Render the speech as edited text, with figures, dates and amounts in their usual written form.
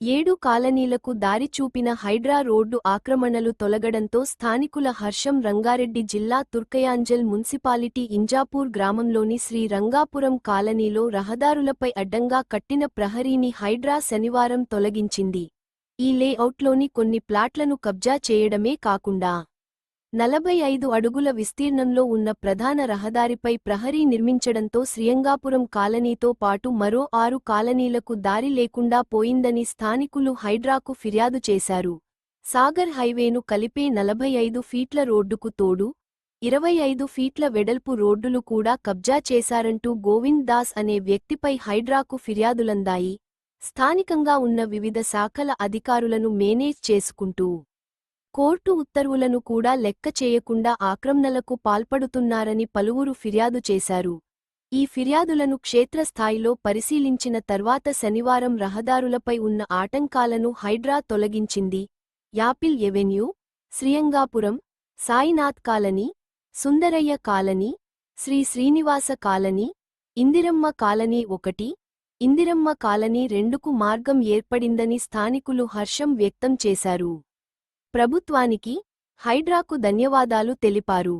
7 కాలనీలకు దారి చూపిన హైడ్రా రోడ్డు ఆక్రమణలు తొలగడంతో స్థానికుల హర్షం. రంగారెడ్డి జిల్లా తుర్కయాంజల్ మున్సిపాలిటీ ఇంజాపూర్ గ్రామంలోని శ్రీ రంగాపురం కాలనీలో రహదారులపై అడ్డంగా కట్టిన ప్రహరీని హైడ్రా శనివారం తొలగించింది. ఈ లేఅవుట్లోని కొన్ని ప్లాట్లను కబ్జా చేయడమే కాకుండా 45 అడుగుల విస్తీర్ణంలో ఉన్న ప్రధాన రహదారిపై ప్రహరీ నిర్మించడంతో శ్రీరంగాపురం కాలనీతో పాటు మరో 6 కాలనీలకు దారి లేకుండా పోయిందని స్థానికులు హైడ్రాకు ఫిర్యాదు చేశారు. సాగర్ హైవేను కలిపే 45 ఫీట్ల రోడ్డుకు తోడు 25 ఫీట్ల వెడల్పు రోడ్డులు కూడా కబ్జా చేశారంటూ గోవింద్ దాస్ అనే వ్యక్తిపై హైడ్రాకు ఫిర్యాదులందాయి. స్థానికంగా ఉన్న వివిధ శాఖల అధికారులను మేనేజ్ చేసుకుంటూ కోర్టు ఉత్తర్వులను కూడా లెక్క చేయకుండా ఆక్రమణలకు పాల్పడుతున్నారని పలువురు ఫిర్యాదు చేశారు. ఈ ఫిర్యాదులను క్షేత్రస్థాయిలో పరిశీలించిన తర్వాత శనివారం రహదారులపై ఉన్న ఆటంకాలను హైడ్రా తొలగించింది. Apple Avenue, Srirangapuram, Sainath colony, Sundarayya colony, Sri Srinivasa colony, Indiramma colony 1, Indiramma colony 2కు మార్గం ఏర్పడిందని స్థానికులు హర్షం వ్యక్తం చేశారు. ప్రభుత్వానికి, హైడ్రాకు ధన్యవాదాలు తెలిపారు.